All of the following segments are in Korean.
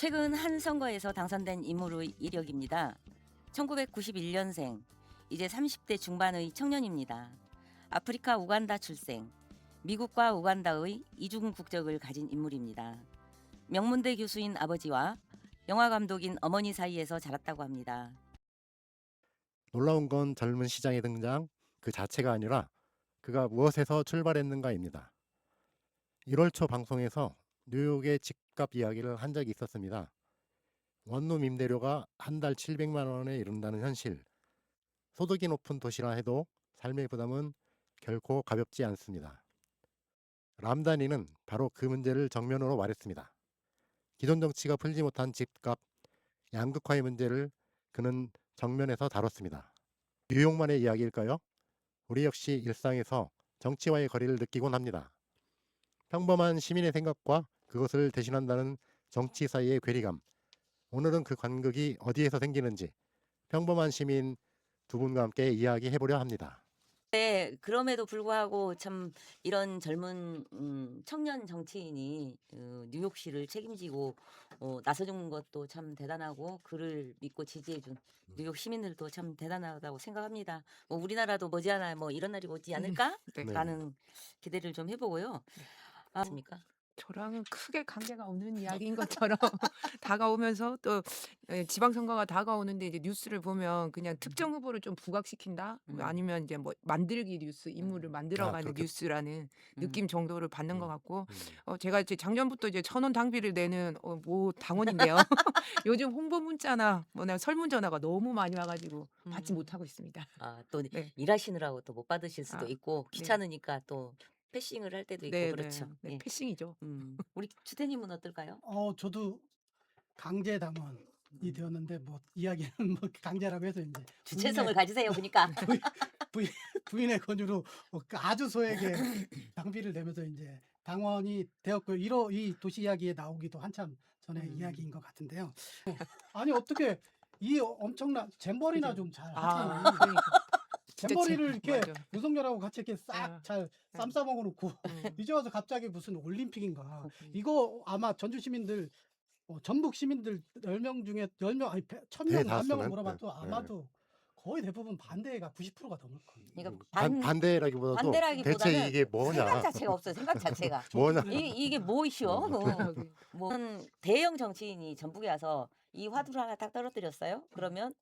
최근 한 선거에서 당선된 인물의 이력입니다. 1991년생, 이제 30대 중반의 청년입니다. 아프리카 우간다 출생, 미국과 우간다의 이중 국적을 가진 인물입니다. 명문대 교수인 아버지와 영화 감독인 어머니 사이에서 자랐다고 합니다. 놀라운 건 젊은 시장의 등장 그 자체가 아니라 그가 무엇에서 출발했는가입니다. 1월 초 방송에서 뉴욕의 집값 이야기를 한 적이 있었습니다. 원룸 임대료가 한 달 700만 원에 이른다는 현실. 소득이 높은 도시라 해도 삶의 부담은 결코 가볍지 않습니다. 람다니는 바로 그 문제를 정면으로 말했습니다. 기존 정치가 풀지 못한 집값, 양극화의 문제를 그는 정면에서 다뤘습니다. 뉴욕만의 이야기일까요? 우리 역시 일상에서 정치와의 거리를 느끼곤 합니다. 평범한 시민의 생각과 그것을 대신한다는 정치 사이의 괴리감. 오늘은 그 간극이 어디에서 생기는지 평범한 시민 두 분과 함께 이야기해보려 합니다. 네, 그럼에도 불구하고 참 이런 젊은 청년 정치인이 뉴욕시를 책임지고 나서준 것도 참 대단하고 그를 믿고 지지해준 뉴욕 시민들도 참 대단하다고 생각합니다. 뭐 우리나라도 머지않아 뭐 이런 날이 오지 않을까? 네. 네. 라는 기대를 좀 해보고요. 맞습니까? 저랑은 크게 관계가 없는 이야기인 것처럼 다가오면서 또 지방선거가 다가오는데 이제 뉴스를 보면 그냥 특정 후보를 좀 부각시킨다 아니면 이제 뭐 만들기 뉴스 인물을 만들어가는 그렇게. 뉴스라는 음. 느낌 정도를 받는 것 같고 음. 제가 이제 작년부터 이제 1,000원 당비를 내는 모 당원인데요. 요즘 홍보 문자나 뭐냐 설문 전화가 너무 많이 와가지고 받지 못하고 있습니다. 또 네. 일하시느라고 또 못 받으실 수도 아, 있고 네. 귀찮으니까 또 패싱을 할 때도 있고 네, 그렇죠. 네, 예. 패싱이죠. 우리 주태님은 어떨까요? 저도 강제 당원이 되었는데 뭐 이야기는 뭐 강제라고 해서 이제 주체성을 가지세요 보니까. 부인, 부인의 권유로 그 아주 소액의 당비를 내면서 이제 당원이 되었고 이 도시 이야기에 나오기도 한참 전에 이야기인 것 같은데요. 아니 어떻게 이 엄청난 잼버리나 그죠. 좀 잘 아, 하지. 그러니까. 진짜 잼버리를 이렇게 맞아. 유석열하고 같이 이렇게 싹 아, 잘 쌈 싸먹어 놓고 이제 와서 갑자기 무슨 올림픽인가. 이거 아마 전주 시민들 전북 시민들 10명 중에 10명 아니 1,000명, 1,000명을 대다수는 물어봐도 네. 아마도 거의 대부분 반대가 90%가 넘을 거예요. 그러니까 반대라기보다도 반대라기보다는 대체 이게 생각 뭐냐? 자체가 없어요. 생각 자체가. 뭐냐? 이게 뭐이시여? 뭐 대형 정치인이 전북에 와서 이 화두를 하나 딱 떨어뜨렸어요. 그러면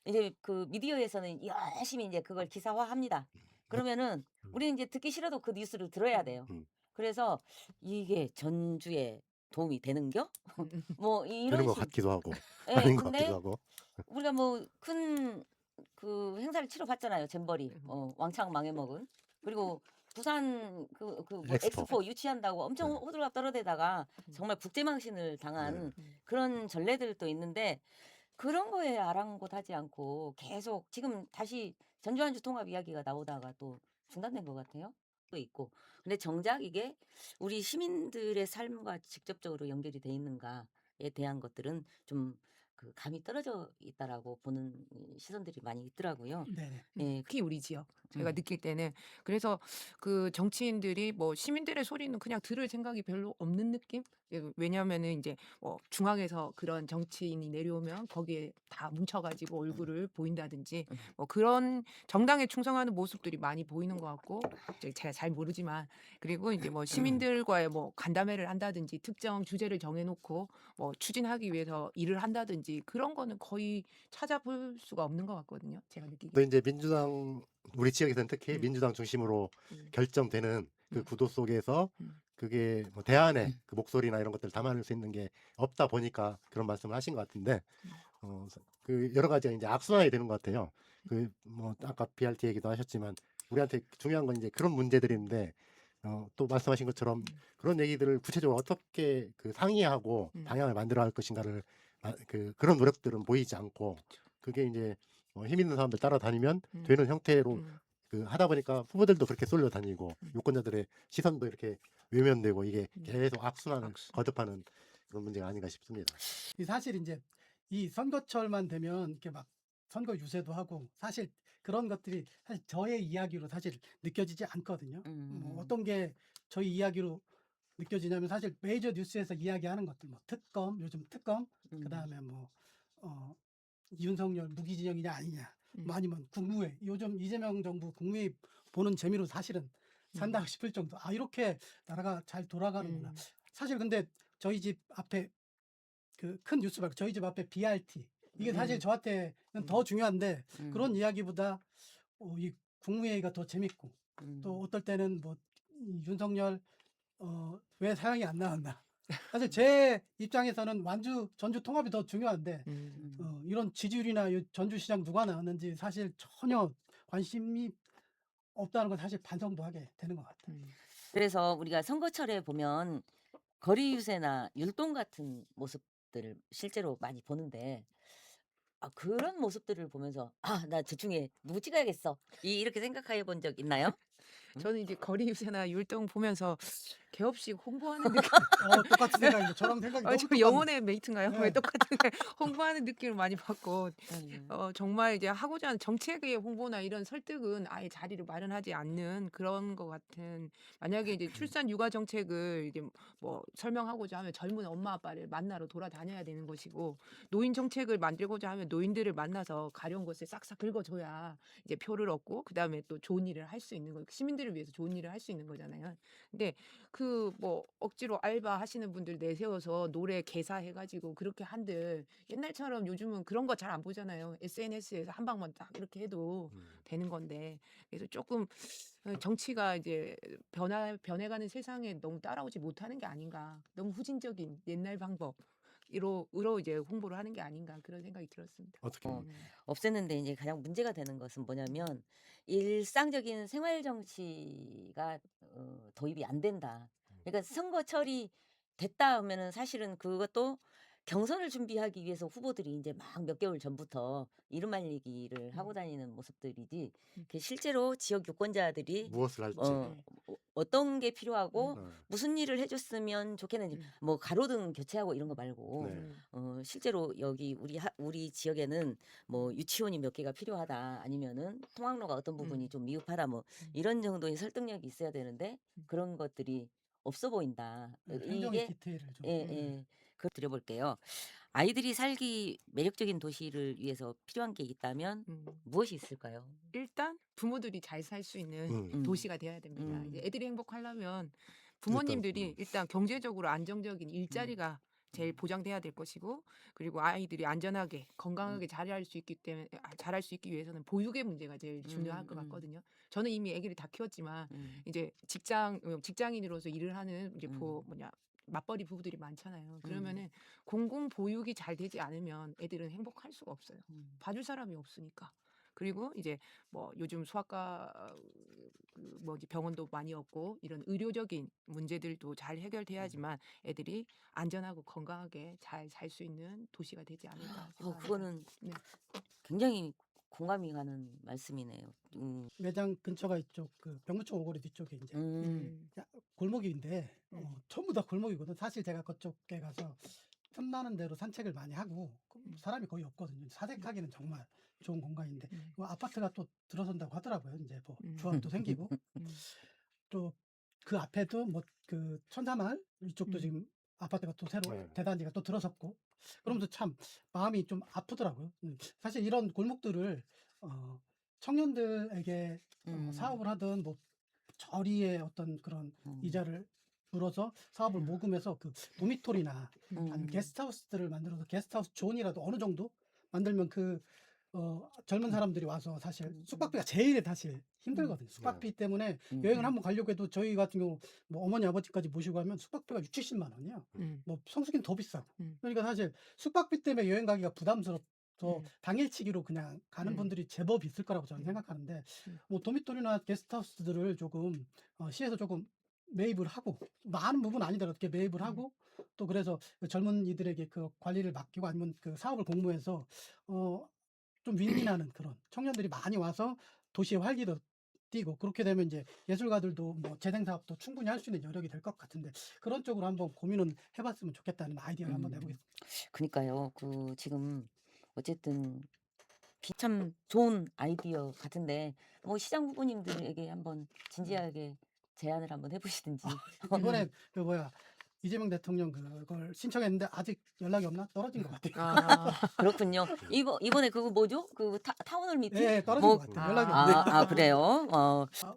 이제 그 미디어에서는 열심히 이제 그걸 기사화합니다. 그러면은 우리는 이제 듣기 싫어도 그 뉴스를 들어야 돼요. 음. 그래서 이게 전주에 도움이 되는겨? 뭐 되는 이런 것 식. 같기도 하고 예, 아닌 것 근데 같기도 하고. 우리가 뭐 큰 그 행사를 치러 갔잖아요. 잼버리. 왕창 망해먹은. 그리고 부산 뭐 엑스포. 엑스포 유치한다고 엄청 네. 호들갑 떨어대다가 정말 국제망신을 당한 그런 전례들도 있는데 그런 거에 아랑곳하지 않고 계속 지금 다시 전주한주 통합 이야기가 나오다가 또 중단된 것 같아요. 또 있고. 근데 정작 이게 우리 시민들의 삶과 직접적으로 연결이 돼 있는가에 대한 것들은 좀 그 감이 떨어져 있다라고 보는 시선들이 많이 있더라고요. 네네. 예. 특히 우리 지역 제가 음. 느낄 때는 그래서 그 정치인들이 뭐 시민들의 소리는 그냥 들을 생각이 별로 없는 느낌? 왜냐하면은 이제 중앙에서 그런 정치인이 내려오면 거기에 다 뭉쳐가지고 얼굴을 보인다든지 뭐 그런 정당에 충성하는 모습들이 많이 보이는 것 같고 이제 제가 잘 모르지만 그리고 이제 뭐 시민들과의 뭐 간담회를 한다든지 특정 주제를 정해놓고 뭐 추진하기 위해서 일을 한다든지 그런 거는 거의 찾아볼 수가 없는 것 같거든요. 제가 느끼기에. 또 이제 민주당 우리 지역에서는 특히 민주당 중심으로 결정되는 그 구도 속에서 그게 뭐 대안의 그 목소리나 이런 것들을 담아낼 수 있는 게 없다 보니까 그런 말씀을 하신 것 같은데 그 여러 가지가 이제 악순환이 되는 것 같아요. 그 뭐 아까 BRT 얘기도 하셨지만 우리한테 중요한 건 이제 그런 문제들인데 또 말씀하신 것처럼 그런 얘기들을 구체적으로 어떻게 그 상의하고 방향을 만들어 갈 것인가를 그런 노력들은 보이지 않고 그게 이제 힘 있는 사람들 따라다니면 되는 형태로 그 하다 보니까 후보들도 그렇게 쏠려다니고 유권자들의 시선도 이렇게 외면되고 이게 계속 악순환을 거듭하는 그런 문제가 아닌가 싶습니다. 사실 이제 이 선거철만 되면 이렇게 막 선거 유세도 하고 사실 그런 것들이 사실 저의 이야기로 사실 느껴지지 않거든요. 뭐 어떤 게 저희 이야기로 느껴지냐면 사실 메이저 뉴스에서 이야기하는 것들 뭐 특검 요즘 특검 그다음에 뭐 윤석열 무기징역이냐 아니냐 뭐 아니면 국무회의 요즘 이재명 정부 국무회의 보는 재미로 사실은 산다 싶을 정도 아 이렇게 나라가 잘 돌아가는구나. 음. 사실 근데 저희 집 앞에 그 큰 뉴스 말고 저희 집 앞에 BRT 이게 사실 저한테는 더 중요한데 그런 이야기보다 이 국무회의가 더 재밌고 또 어떨 때는 뭐 이 윤석열 왜 사형이 안 나왔나. 사실 제 입장에서는 전주 통합이 더 중요한데 이런 지지율이나 이 전주시장 누가 나왔는지 사실 전혀 관심이 없다는 걸 사실 반성도 하게 되는 것 같아요. 그래서 우리가 선거철에 보면 거리 유세나 율동 같은 모습들을 실제로 많이 보는데 그런 모습들을 보면서 '아 나 저 중에 누구 찍어야겠어.' 이렇게 생각해 본 적 있나요? 저는 이제 거리 유세나 율동 보면서 개업식 홍보하는 느낌. 똑같은 생각입니다. 저랑 생각이 너무 저 똑같네. 영혼의 메이트인가요? 왜 네. 똑같은 거 홍보하는 느낌을 많이 받고 음. 정말 이제 하고자 하는 정책의 홍보나 이런 설득은 아예 자리를 마련하지 않는 그런 것 같은 만약에 이제 출산 육아 정책을 이제 뭐 설명하고자 하면 젊은 엄마 아빠를 만나러 돌아다녀야 되는 것이고 노인 정책을 만들고자 하면 노인들을 만나서 가려운 것을 싹싹 긁어줘야 이제 표를 얻고 그다음에 또 좋은 일을 할 수 있는 거 시민들을 위해서 좋은 일을 할 수 있는 거잖아요. 근데 그 뭐 억지로 알바 하시는 분들 내세워서 노래 개사해 가지고 그렇게 한들 옛날처럼 요즘은 그런 거 잘 안 보잖아요. SNS에서 한 방만 딱 이렇게 해도 되는 건데 그래서 조금 정치가 이제 변해가는 세상에 너무 따라오지 못하는 게 아닌가. 너무 후진적인 옛날 방법으로 이제 홍보를 하는 게 아닌가 그런 생각이 들었습니다. 어떻게 없앴는데 이제 가장 문제가 되는 것은 뭐냐면 일상적인 생활 정치가 도입이 안 된다. 그러니까 선거철이 됐다 하면은 사실은 그것도 경선을 준비하기 위해서 후보들이 이제 막 몇 개월 전부터 이름 알리기를 하고 다니는 모습들이지 그 실제로 지역 유권자들이 무엇을 할지 어떤 게 필요하고 네. 무슨 일을 해줬으면 좋겠는지 뭐 가로등 교체하고 이런 거 말고 네. 실제로 여기 우리 지역에는 뭐 유치원이 몇 개가 필요하다 아니면은 통학로가 어떤 부분이 좀 미흡하다 뭐 이런 정도의 설득력이 있어야 되는데 그런 것들이 없어 보인다. 행정의 이게 디테일을 좀 그걸 드려볼게요. 아이들이 살기 매력적인 도시를 위해서 필요한 게 있다면 무엇이 있을까요? 일단 부모들이 잘 살 수 있는 음. 도시가 돼야 됩니다. 이제 음. 애들이 행복하려면 부모님들이 일단 경제적으로 안정적인 일자리가 제일 보장돼야 될 것이고 그리고 아이들이 안전하게 건강하게 자랄 수 있기 때문에 자랄 수 있기 위해서는 보육의 문제가 제일 중요할 것 같거든요. 저는 이미 아기를 다 키웠지만 이제 직장인으로서 일을 하는 이제 맞벌이 부부들이 많잖아요. 그러면은 공공 보육이 잘 되지 않으면 애들은 행복할 수가 없어요. 봐줄 사람이 없으니까. 그리고 이제 뭐 요즘 소아과 뭐지 병원도 많이 없고 이런 의료적인 문제들도 잘 해결돼야지만 애들이 안전하고 건강하게 잘 살 수 있는 도시가 되지 않을까 생각합니다. 그거는 네. 굉장히 공감이 가는 말씀이네요. 매장 근처가 이쪽 그 병무청 오거리 뒤쪽에 이제 골목인데 전부 다 골목이거든. 사실 제가 그쪽에 가서 틈나는 대로 산책을 많이 하고 사람이 거의 없거든요. 사색하기는 정말 좋은 공간인데 뭐 아파트가 또 들어선다고 하더라고요. 이제 뭐 주합도 생기고 또 그 앞에도 뭐 그 천사마을 이쪽도 지금 아파트가 또 새로 네. 대단지가 또 들어섰고 그러면서 참 마음이 좀 아프더라고요. 사실 이런 골목들을 청년들에게 사업을 하든 뭐 저리의 어떤 그런 이자를 물어서 사업을 모금해서 그 도미토리나 아니면 게스트하우스들을 만들어서 게스트하우스 존이라도 어느 정도 만들면 그 젊은 사람들이 와서 사실 숙박비가 제일 사실 힘들거든요. 숙박비 때문에 여행을 한번 가려고 해도 저희 같은 경우 뭐 어머니 아버지까지 모시고 하면 숙박비가 6, 70만 원이요. 뭐 성수기는 더 비싸고. 그러니까 사실 숙박비 때문에 여행 가기가 부담스럽서 당일치기로 그냥 가는 분들이 제법 있을 거라고 저는 생각하는데 뭐 도미토리나 게스트하우스들을 조금 시에서 조금 매입을 하고 많은 부분 아니더라도 이렇게 매입을 하고 또 그래서 그 젊은이들에게 그 관리를 맡기고 아니면 그 사업을 공모해서 좀 윈윈하는 그런 청년들이 많이 와서 도시의 활기도 띠고 그렇게 되면 이제 예술가들도 뭐 재생 사업도 충분히 할 수 있는 여력이 될 것 같은데 그런 쪽으로 한번 고민은 해봤으면 좋겠다는 아이디어를 한번 내보겠습니다. 그니까요. 그 지금 어쨌든 참 좋은 아이디어 같은데 뭐 시장 후보님들에게 한번 진지하게 제안을 한번 해보시든지. 이번에 그 뭐야 이재명 대통령 그걸 신청했는데 아직 연락이 없나? 떨어진 것 같아요. 아, 그렇군요. 이번에 그거 뭐죠? 그 타운홀 미팅? 예, 떨어진 뭐, 것 같아요. 연락이 없네. 그래요?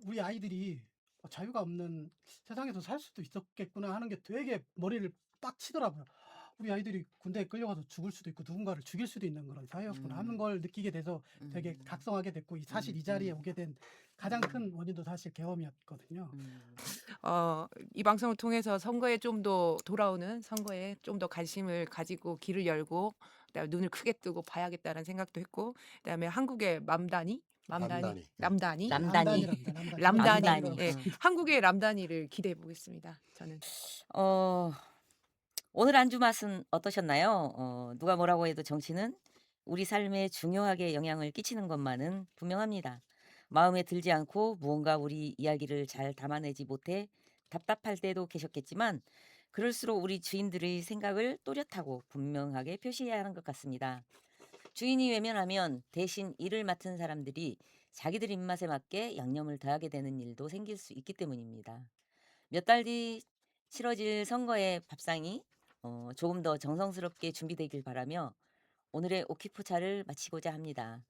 우리 아이들이 자유가 없는 세상에서 살 수도 있었겠구나 하는 게 되게 머리를 빡 치더라고요. 우리 아이들이 군대에 끌려가서 죽을 수도 있고 누군가를 죽일 수도 있는 그런 사회였구나 하는 걸 느끼게 돼서 되게 음, 각성하게 됐고 사실 이 자리에 오게 된 가장 큰 원인도 사실 계엄이었거든요. 이 방송을 통해서 선거에 좀 더 돌아오는 선거에 좀 더 관심을 가지고 귀를 열고 그다음에 눈을 크게 뜨고 봐야겠다는 생각도 했고 그다음에 한국의 맘다니 남단이. 람다니 남단이. 남단이랍니다. 남단이. 람다니 남단이. 예, 한국의 람다니를 기대해 보겠습니다. 저는 오늘 안주 맛은 어떠셨나요? 누가 뭐라고 해도 정치는 우리 삶에 중요하게 영향을 끼치는 것만은 분명합니다. 마음에 들지 않고 무언가 우리 이야기를 잘 담아내지 못해 답답할 때도 계셨겠지만 그럴수록 우리 주인들의 생각을 또렷하고 분명하게 표시해야 하는 것 같습니다. 주인이 외면하면 대신 일을 맡은 사람들이 자기들 입맛에 맞게 양념을 더하게 되는 일도 생길 수 있기 때문입니다. 몇 달 뒤 치러질 선거의 밥상이 조금 더 정성스럽게 준비되길 바라며 오늘의 오키포차를 마치고자 합니다.